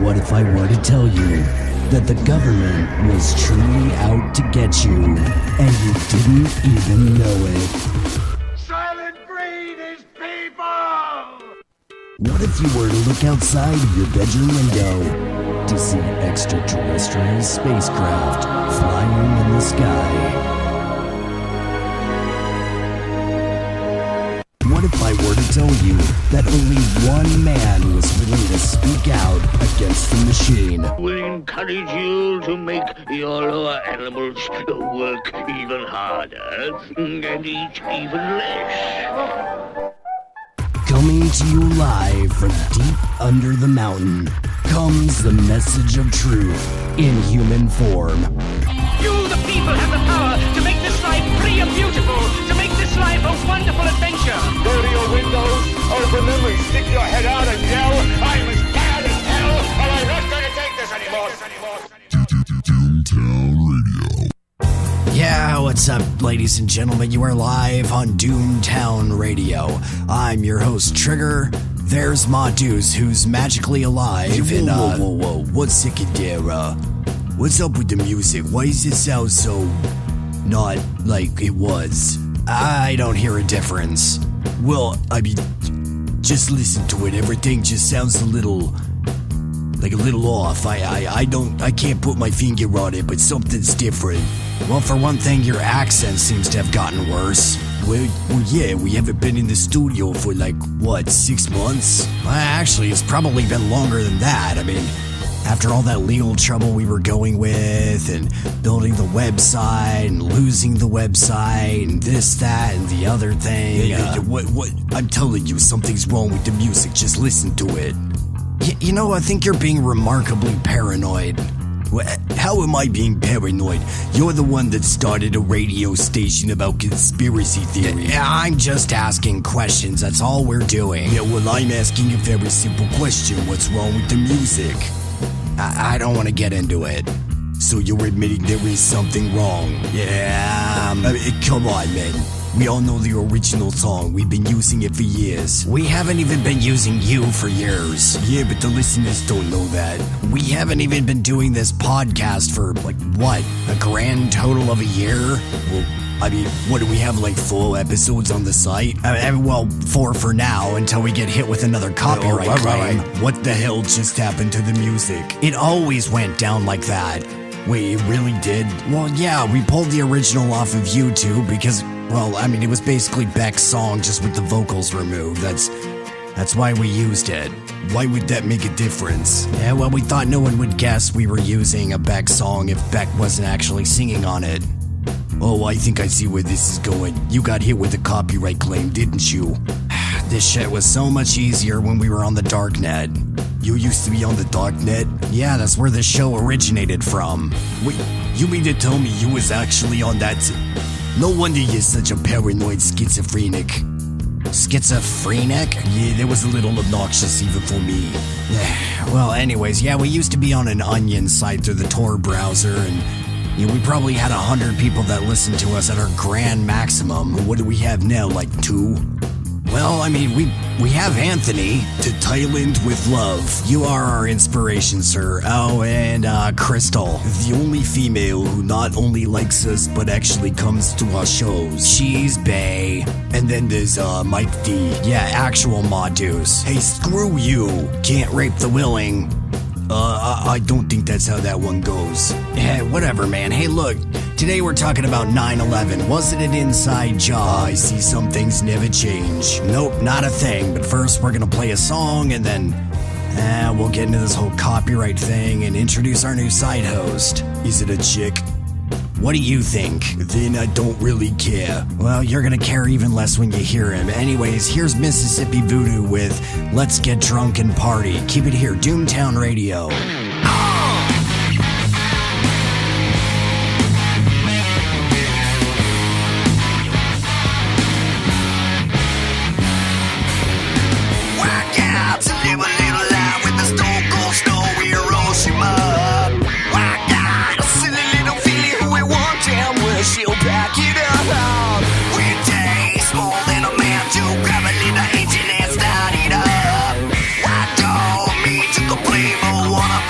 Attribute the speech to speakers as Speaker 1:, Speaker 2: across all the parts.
Speaker 1: What if I were to tell you that the government was truly out to get you, and you didn't even know it?
Speaker 2: Silent Breed is people!
Speaker 1: What if you were to look outside of your bedroom window to see extraterrestrial spacecraft flying in the sky? What if I were to tell you that only one man was willing to speak out against the machine?
Speaker 3: We encourage you to make your lower animals work even harder and eat even less.
Speaker 1: Coming to you live from deep under the mountain comes the message of truth in human form.
Speaker 4: You, the people, have the power to make this life free and beautiful, to make this life a wonderful adventure.
Speaker 2: Go to your windows, open them, and stick your head out and yell, I'm as bad as hell, and I'm not going to take this anymore.
Speaker 5: Doomtown Radio.
Speaker 1: Yeah, what's up, ladies and gentlemen? You are live on Doomtown Radio. I'm your host, Trigger. There's Modus, who's magically alive.
Speaker 5: Whoa. 1 second there. What's up with the music? Why does it sound so not like it was?
Speaker 1: I don't hear a difference.
Speaker 5: Well, I mean, just listen to it. Everything just sounds a little off. I can't put my finger on it, but something's different.
Speaker 1: Well, for one thing, your accent seems to have gotten worse.
Speaker 5: Well, yeah, we haven't been in the studio for 6 months?
Speaker 1: Actually, it's probably been longer than that. I mean, after all that legal trouble we were going with, and building the website, and losing the website, and this, that, and the other thing.
Speaker 5: What? I'm telling you, something's wrong with the music. Just listen to it.
Speaker 1: You know, I think you're being remarkably paranoid.
Speaker 5: How am I being paranoid? You're the one that started a radio station about conspiracy theories.
Speaker 1: I'm just asking questions, that's all we're doing.
Speaker 5: Yeah, well, I'm asking a very simple question. What's wrong with the music?
Speaker 1: I don't want to get into it.
Speaker 5: So you're admitting there is something wrong?
Speaker 1: Yeah,
Speaker 5: I mean, come on, man. We all know the original song. We've been using it for years.
Speaker 1: We haven't even been using you for years.
Speaker 5: Yeah, but the listeners don't know that.
Speaker 1: We haven't even been doing this podcast for, what? A grand total of a year?
Speaker 5: Well, I mean, what do we have, 4 episodes on the site?
Speaker 1: Well, 4 for now, until we get hit with another copyright claim.
Speaker 5: What the hell just happened to the music?
Speaker 1: It always went down like that.
Speaker 5: Wait, it really did?
Speaker 1: Well, yeah, we pulled the original off of YouTube because, well, I mean, it was basically Beck's song just with the vocals removed. That's why we used it.
Speaker 5: Why would that make a difference?
Speaker 1: Yeah, well, we thought no one would guess we were using a Beck song if Beck wasn't actually singing on it.
Speaker 5: Oh, I think I see where this is going. You got hit with a copyright claim, didn't you?
Speaker 1: This shit was so much easier when we were on the darknet.
Speaker 5: You used to be on the darknet?
Speaker 1: Yeah, that's where this show originated from.
Speaker 5: Wait, you mean to tell me you was actually on that? No wonder you're such a paranoid schizophrenic.
Speaker 1: Schizophrenic?
Speaker 5: Yeah, that was a little obnoxious even for me.
Speaker 1: Well, anyways, yeah, we used to be on an Onion site through the Tor browser, and we probably had 100 people that listened to us at our grand maximum.
Speaker 5: What do we have now, 2?
Speaker 1: Well, I mean, we have Anthony.
Speaker 5: To Thailand with love.
Speaker 1: You are our inspiration, sir. Oh, and Crystal.
Speaker 5: The only female who not only likes us, but actually comes to our shows.
Speaker 1: She's bae.
Speaker 5: And then there's Mike D.
Speaker 1: Yeah, actual Modus.
Speaker 5: Hey, screw you.
Speaker 1: Can't rape the willing.
Speaker 5: I don't think that's how that one goes.
Speaker 1: Hey, whatever, man. Hey, look. Today we're talking about 9/11. Was it an inside job?
Speaker 5: I see some things never change.
Speaker 1: Nope, not a thing. But first we're gonna play a song and then we'll get into this whole copyright thing and introduce our new side host.
Speaker 5: Is it a chick?
Speaker 1: What do you think?
Speaker 5: Then I don't really care.
Speaker 1: Well, you're gonna care even less when you hear him. Anyways, here's Mississippi Voodoo with Let's Get Drunk and Party. Keep it here, Doomtown Radio.
Speaker 6: She'll back it up. It takes more than a man to grab a little engine and start it up. I don't mean to complain, but wanna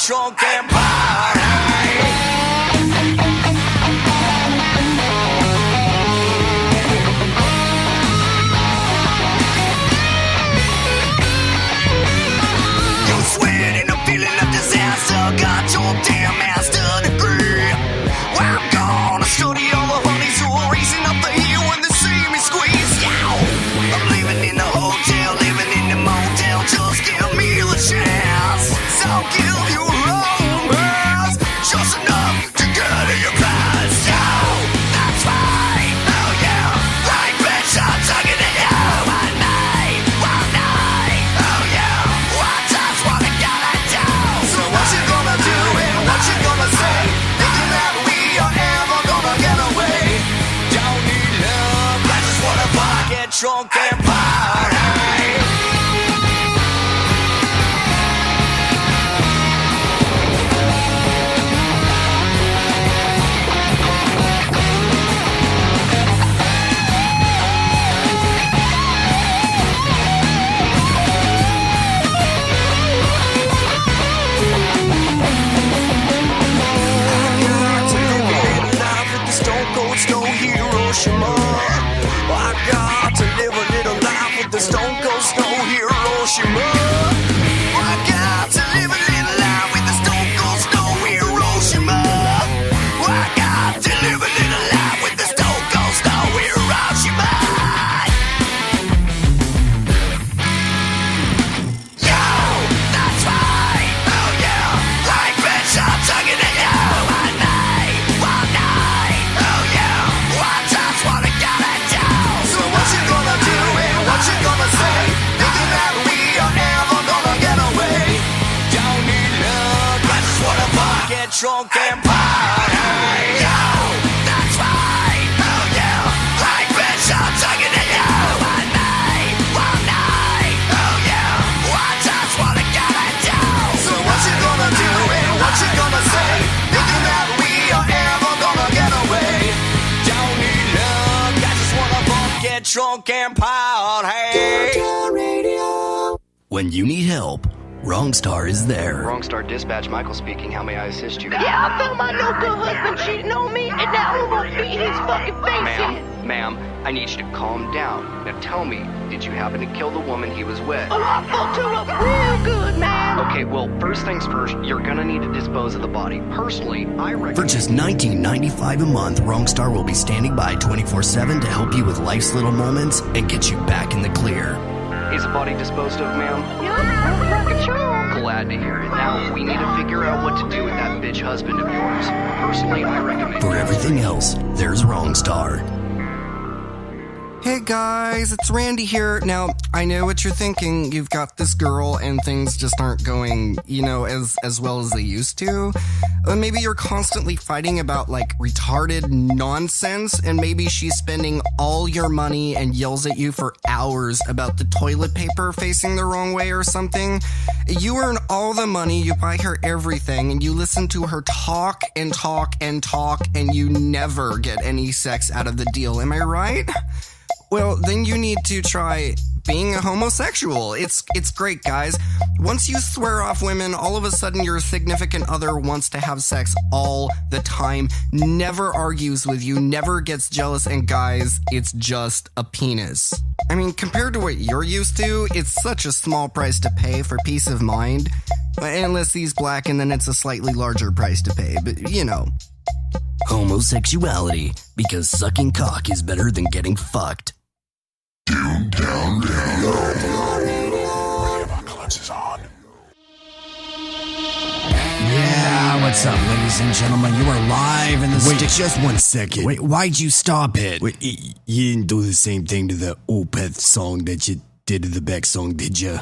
Speaker 6: drunk and party. You're sweating a feeling of disaster. Got your damn master degree. Well, I'm gonna study all the honeys who are racing up the hill when they see me squeeze. Yow! I'm living in the hotel, living in the motel. Just give me the chance. So give you romance, just enough to get in your pants. Yo, that's right. Oh yeah, right bitch, I'm talking to you all night, all night. Oh yeah, what just what I gotta do? So what you gonna do and what you gonna say? Thinking that we are ever gonna get away? Don't need love, I just wanna fuck, get drunk and party. I got to live a little life with the Stone Cold Snow Hiroshima. I got to live a little life with the Stone Cold Snow Hiroshima. I got to live a little life with the Stone Cold Snow Hiroshima. Yo, that's right. Oh yeah, like bitch, I'm talking to you all night, all night. Oh yeah, I just wanna get it down. So what you gonna do and what you gonna say? Thinking that we are never gonna get away? Don't need love, I just wanna fuck, get drunk and party. Yo, that's right. Oh yeah, like bitch, I'm talking to you all night, all night. Oh yeah, I just wanna get it down. So what you gonna do and what you gonna say? Thinking that we are ever gonna get away? Don't need love, I just wanna fuck, get drunk and party.
Speaker 5: When you need help, Wrongstar is there.
Speaker 7: Wrongstar Dispatch, Michael speaking. How may I assist you?
Speaker 8: Yeah, I found my no good husband cheating on me, and now I'm gonna beat his fucking face in.
Speaker 7: Ma'am, I need you to calm down. Now tell me, did you happen to kill the woman he was with?
Speaker 8: Oh, I fucked her up real good, man.
Speaker 7: Okay, well, first things first, you're gonna need to dispose of the body. Personally, I
Speaker 5: For
Speaker 7: recommend...
Speaker 5: just $19.95 a month, Wrongstar will be standing by 24/7 to help you with life's little moments and get you back in the clear.
Speaker 7: Is the body disposed of, ma'am?
Speaker 8: Yeah, I'm fucking sure.
Speaker 7: Glad to hear it. Now, we need to figure out what to do with that bitch husband of yours. Personally, I recommend...
Speaker 5: For everything else, there's Wrongstar.
Speaker 9: Hey guys, it's Randy here. Now, I know what you're thinking. You've got this girl and things just aren't going, as well as they used to. Maybe you're constantly fighting about like retarded nonsense, and maybe she's spending all your money and yells at you for hours about the toilet paper facing the wrong way or something. You earn all the money, you buy her everything, and you listen to her talk and talk and talk, and you never get any sex out of the deal. Am I right? Well, then you need to try being a homosexual. It's great, guys. Once you swear off women, all of a sudden your significant other wants to have sex all the time, never argues with you, never gets jealous, and guys, it's just a penis. I mean, compared to what you're used to, it's such a small price to pay for peace of mind. Unless he's black, and then it's a slightly larger price to pay, but you know.
Speaker 5: Homosexuality, because sucking cock is better than getting fucked.
Speaker 1: Yeah, what's up, ladies and gentlemen? You are live in the
Speaker 5: Wait, just 1 second.
Speaker 1: Wait, why'd you stop it?
Speaker 5: Wait, you didn't do the same thing to the Opeth song that you did to the Beck song, did you?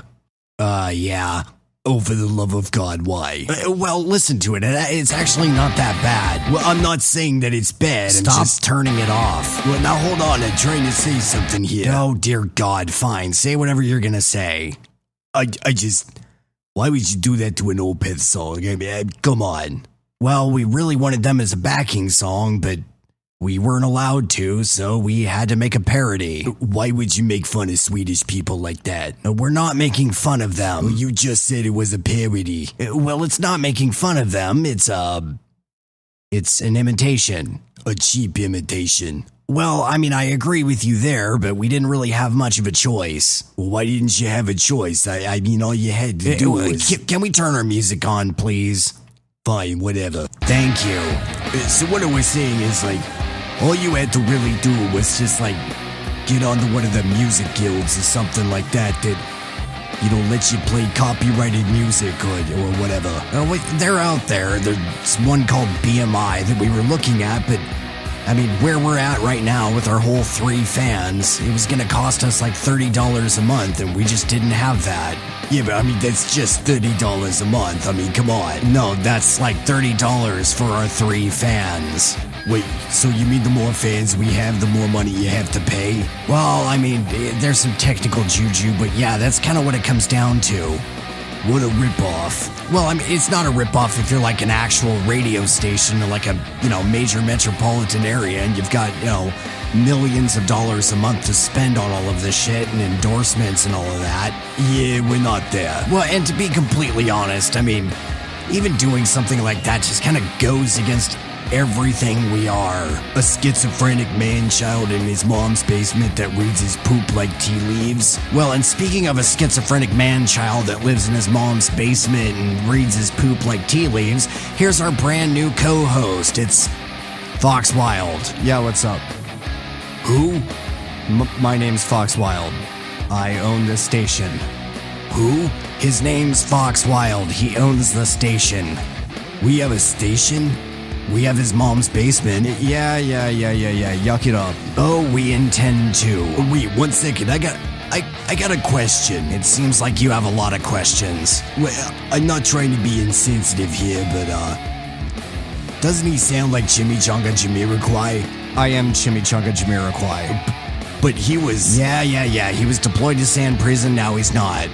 Speaker 1: Yeah.
Speaker 5: Oh, for the love of God, why?
Speaker 1: Well, listen to it. It's actually not that bad.
Speaker 5: Well, I'm not saying that it's bad.
Speaker 1: Stop
Speaker 5: I'm just...
Speaker 1: turning it off.
Speaker 5: Well, now hold on. I'm trying to say something here.
Speaker 1: Oh, dear God. Fine. Say whatever you're gonna say.
Speaker 5: I just... Why would you do that to an Opeth song? I mean, come on.
Speaker 1: Well, we really wanted them as a backing song, but we weren't allowed to, so we had to make a parody.
Speaker 5: Why would you make fun of Swedish people like that?
Speaker 1: No, we're not making fun of them.
Speaker 5: You just said it was a parody.
Speaker 1: Well, it's not making fun of them. It's an imitation.
Speaker 5: A cheap imitation.
Speaker 1: Well, I mean, I agree with you there, but we didn't really have much of a choice.
Speaker 5: Well, why didn't you have a choice? I mean, all you had to do was...
Speaker 1: Can we turn our music on, please?
Speaker 5: Fine, whatever.
Speaker 1: Thank you.
Speaker 5: So what I was saying is, like, all you had to really do was just, like, get onto one of the music guilds or something like that lets you play copyrighted music or whatever.
Speaker 1: Oh, wait, they're out there. There's one called BMI that we were looking at, but... I mean, where we're at right now with our whole 3 fans, it was going to cost us like $30 a month, and we just didn't have that.
Speaker 5: Yeah, but I mean, that's just $30 a month. I mean, come on.
Speaker 1: No, that's like $30 for our 3 fans.
Speaker 5: Wait, so you mean the more fans we have, the more money you have to pay?
Speaker 1: Well, I mean, there's some technical juju, but yeah, that's kind of what it comes down to.
Speaker 5: What a ripoff.
Speaker 1: Well, I mean, it's not a ripoff if you're like an actual radio station or like a, major metropolitan area and you've got, millions of dollars a month to spend on all of this shit and endorsements and all of that.
Speaker 5: Yeah, we're not there.
Speaker 1: Well, and to be completely honest, I mean, even doing something like that just kind of goes against everything we are.
Speaker 5: A schizophrenic man-child in his mom's basement that reads his poop like tea leaves.
Speaker 1: Well, and speaking of a schizophrenic man-child that lives in his mom's basement and reads his poop like tea leaves, here's our brand new co-host. It's Fox Wild.
Speaker 9: Yeah, what's up?
Speaker 5: Who?
Speaker 9: My name's Fox Wild. I own this station.
Speaker 5: Who?
Speaker 1: His name's Fox Wild. He owns the station.
Speaker 5: We have a station?
Speaker 1: We have his mom's basement.
Speaker 9: Yeah. Yuck it up.
Speaker 1: Oh, we intend to.
Speaker 5: Wait, 1 second. I got a question.
Speaker 1: It seems like you have a lot of questions.
Speaker 5: Well, I'm not trying to be insensitive here, but doesn't he sound like Chimichanga Jamiroquai?
Speaker 9: I am Chimichanga Jamiroquai.
Speaker 5: But he was...
Speaker 1: Yeah. He was deployed to San Prison, now he's not.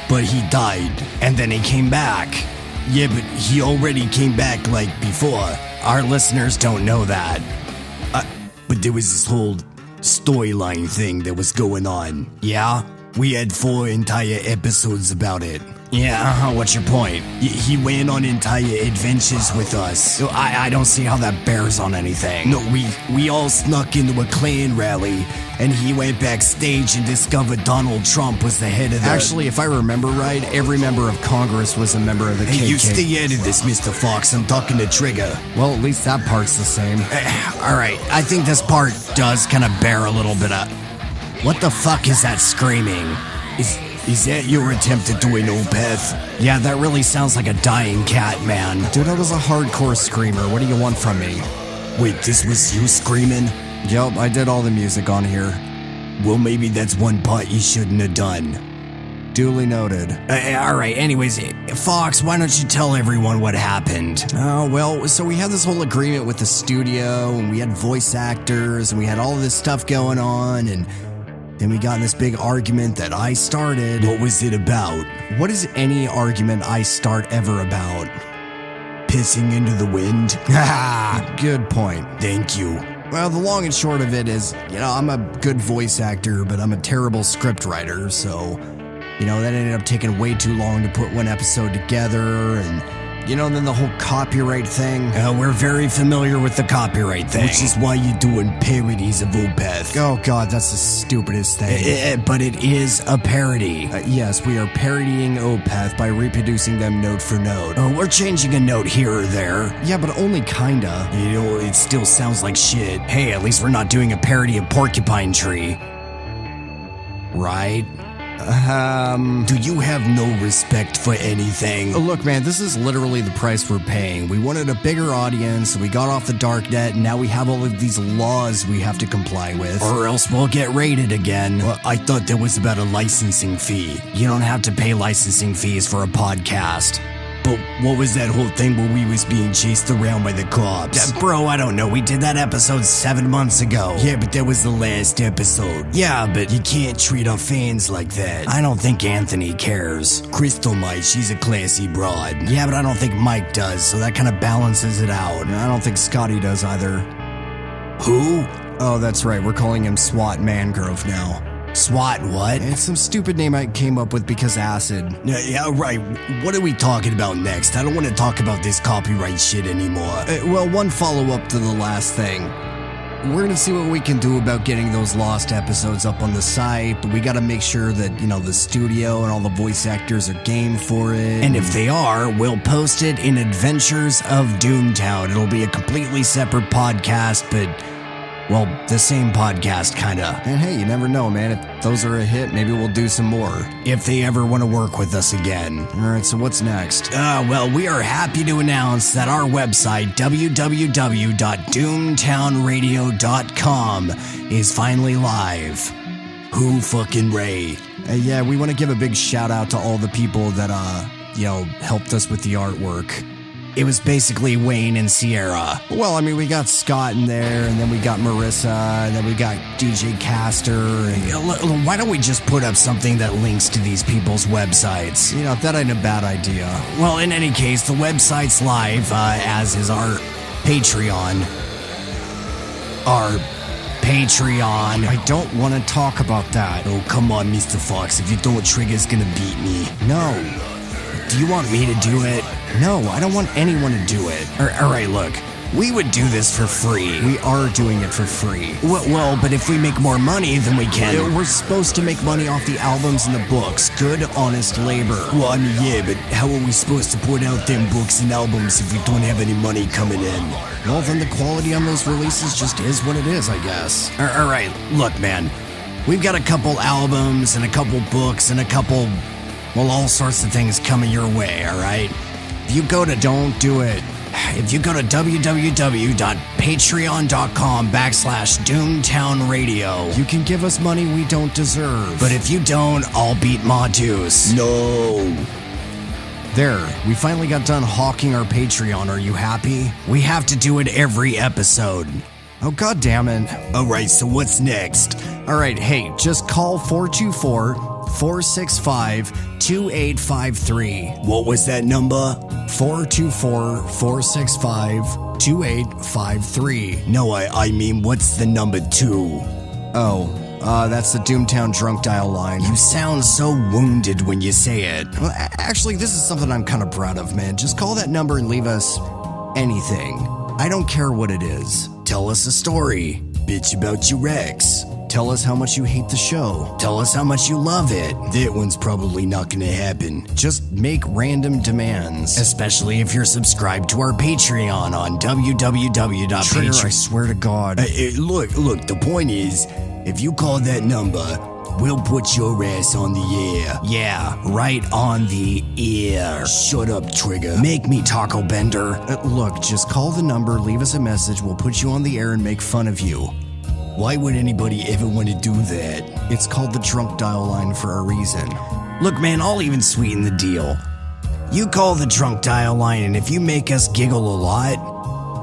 Speaker 5: But he died.
Speaker 1: And then he came back.
Speaker 5: Yeah, but he already came back, like, before.
Speaker 1: Our listeners don't know that.
Speaker 5: But there was this whole storyline thing that was going on.
Speaker 1: Yeah?
Speaker 5: We had 4 entire episodes about it.
Speaker 1: Yeah, what's your point?
Speaker 5: He went on entire adventures with us.
Speaker 1: I don't see how that bears on anything.
Speaker 5: No, we all snuck into a Klan rally, and he went backstage and discovered Donald Trump was the head of the...
Speaker 9: Actually, if I remember right, every member of Congress was a member of the KKK.
Speaker 5: Hey, you stay out of this, Mr. Fox. I'm talking to Trigger.
Speaker 9: Well, at least that part's the same.
Speaker 1: All right, I think this part does kind of bear a little bit of... What the fuck is that screaming?
Speaker 5: Is that your attempt at doing Opeth?
Speaker 1: Yeah, that really sounds like a dying cat, man.
Speaker 9: Dude, I was a hardcore screamer. What do you want from me?
Speaker 5: Wait, this was you screaming?
Speaker 9: Yup, I did all the music on here.
Speaker 5: Well, maybe that's one part you shouldn't have done.
Speaker 9: Duly noted.
Speaker 1: All right, anyways, Fox, why don't you tell everyone what happened?
Speaker 9: Oh, well, so we had this whole agreement with the studio, and we had voice actors, and we had all of this stuff going on, and... then we got in this big argument that I started.
Speaker 5: What was it about?
Speaker 9: What is any argument I start ever about?
Speaker 5: Pissing into the wind?
Speaker 9: Good point.
Speaker 5: Thank you.
Speaker 9: Well, the long and short of it is, I'm a good voice actor, but I'm a terrible script writer, so, that ended up taking way too long to put one episode together, and... then the whole copyright thing.
Speaker 1: We're very familiar with the copyright thing.
Speaker 5: Which is why you're doing parodies of Opeth.
Speaker 9: Oh god, that's the stupidest thing.
Speaker 1: But it is a parody.
Speaker 9: Yes, we are parodying Opeth by reproducing them note for note.
Speaker 1: Oh, we're changing a note here or there.
Speaker 9: Yeah, but only kinda.
Speaker 5: It still sounds like shit.
Speaker 1: Hey, at least we're not doing a parody of Porcupine Tree. Right?
Speaker 5: Do you have no respect for anything?
Speaker 9: Look, man, this is literally the price we're paying. We wanted a bigger audience, we got off the dark net, and now we have all of these laws we have to comply with.
Speaker 1: Or else we'll get raided again.
Speaker 5: Well, I thought there was about a licensing fee.
Speaker 1: You don't have to pay licensing fees for a podcast.
Speaker 5: But what was that whole thing where we was being chased around by the cops?
Speaker 1: Bro, I don't know. We did that episode 7 months ago.
Speaker 5: Yeah, but that was the last episode.
Speaker 1: Yeah, but
Speaker 5: you can't treat our fans like that.
Speaker 1: I don't think Anthony cares.
Speaker 5: Crystal might. She's a classy broad.
Speaker 1: Yeah, but I don't think Mike does, so that kind of balances it out.
Speaker 9: I don't think Scotty does either.
Speaker 1: Who?
Speaker 9: Oh, that's right. We're calling him SWAT Mangrove now.
Speaker 1: SWAT what?
Speaker 9: It's some stupid name I came up with because acid.
Speaker 1: Yeah, right. What are we talking about next? I don't want to talk about this copyright shit anymore.
Speaker 9: Well, one follow-up to the last thing. We're gonna see what we can do about getting those lost episodes up on the site, but we gotta make sure that, the studio and all the voice actors are game for it.
Speaker 1: And if they are, we'll post it in Adventures of Doomtown. It'll be a completely separate podcast, but, well, the same podcast, kinda.
Speaker 9: And hey, you never know, man. If those are a hit, maybe we'll do some more.
Speaker 1: If they ever want to work with us again.
Speaker 9: Alright, so what's next?
Speaker 1: Well, we are happy to announce that our website, www.doomtownradio.com, is finally live. Who fucking Ray?
Speaker 9: Yeah, we want to give a big shout out to all the people that, helped us with the artwork.
Speaker 1: It was basically Wayne and Sierra.
Speaker 9: Well, we got Scott in there, and then we got Marissa, and then we got DJ Caster. And
Speaker 1: why don't we just put up something that links to these people's websites?
Speaker 9: That ain't a bad idea.
Speaker 1: Well, in any case, the website's live, as is our Patreon. Our Patreon.
Speaker 9: I don't want to talk about that.
Speaker 1: Oh, come on, Mr. Fox. If you don't, Trigger's gonna beat me.
Speaker 9: No.
Speaker 1: Do you want me to do it?
Speaker 9: No, I don't want anyone to do it.
Speaker 1: All right, look. We would do this for free.
Speaker 9: We are doing it for free.
Speaker 1: Well, but if we make more money, then we can.
Speaker 9: We're supposed to make money off the albums and the books. Good, honest labor.
Speaker 1: Well, yeah, but how are we supposed to put out them books and albums if we don't have any money coming in?
Speaker 9: Well, then the quality on those releases just is what it is, I guess.
Speaker 1: All right, look, man. We've got a couple albums and a couple books and a couple, all sorts of things coming your way, all right? If you go to www.patreon.com/Doomtown Radio,
Speaker 9: you can give us money we don't deserve.
Speaker 1: But if you don't, I'll beat Matus.
Speaker 9: No. There, we finally got done hawking our Patreon. Are you happy?
Speaker 1: We have to do it every episode.
Speaker 9: Oh, god damn it.
Speaker 1: All right, so what's next?
Speaker 9: All right, hey, just call 424-465-2853.
Speaker 1: What was that number?
Speaker 9: 424-465-2853.
Speaker 1: No, I mean, what's the number 2?
Speaker 9: Oh, that's the Doomtown drunk dial line.
Speaker 1: You sound so wounded when you say it.
Speaker 9: Well, actually, this is something I'm kind of proud of, man. Just call that number and leave us anything. I don't care what it is.
Speaker 1: Tell us a story. Bitch about your ex.
Speaker 9: Tell us how much you hate the show.
Speaker 1: Tell us how much you love it. That one's probably not gonna happen.
Speaker 9: Just make random demands.
Speaker 1: Especially if you're subscribed to our Patreon on www.patreon.
Speaker 9: Trigger, I swear to God.
Speaker 1: Look, the point is, if you call that number, we'll put your ass on the air. Yeah, right on the air. Shut up, Trigger. Make me Taco Bender.
Speaker 9: Look, just call the number, leave us a message, we'll put you on the air and make fun of you.
Speaker 1: Why would anybody ever want to do that?
Speaker 9: It's called the drunk dial line for a reason.
Speaker 1: Look, man, I'll even sweeten the deal. You call the drunk dial line, and if you make us giggle a lot,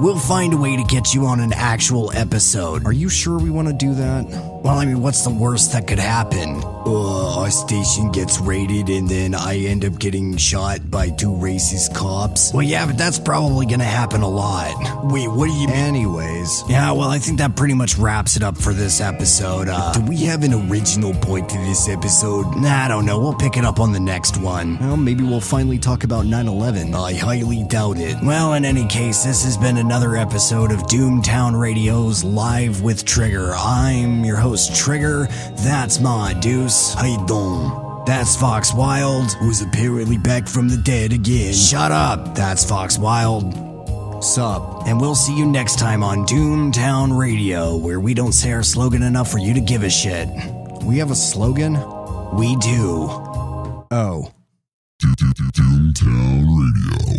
Speaker 1: we'll find a way to get you on an actual episode.
Speaker 9: Are you sure we want to do that?
Speaker 1: Well, I mean, what's the worst that could happen? Our station gets raided and then I end up getting shot by 2 racist cops. Well, yeah, but that's probably gonna happen a lot. Wait, what do you mean?
Speaker 9: Anyways.
Speaker 1: Yeah, well, I think that pretty much wraps it up for this episode.
Speaker 5: Do we have an original point to this episode?
Speaker 1: Nah, I don't know. We'll pick it up on the next one.
Speaker 9: Well, maybe we'll finally talk about 9/11.
Speaker 5: I highly doubt it.
Speaker 1: Well, in any case, this has been another episode of Doomtown Radio's Live with Trigger. I'm your host, Trigger. That's Ma Deuce.
Speaker 5: How you doing?
Speaker 1: That's Fox Wild.
Speaker 5: Who's apparently back from the dead again.
Speaker 1: Shut up. That's Fox Wild.
Speaker 9: Sup.
Speaker 1: And we'll see you next time on Doomtown Radio, where we don't say our slogan enough for you to give a shit.
Speaker 9: We have a slogan?
Speaker 1: We do.
Speaker 9: Oh.
Speaker 10: Doomtown Radio.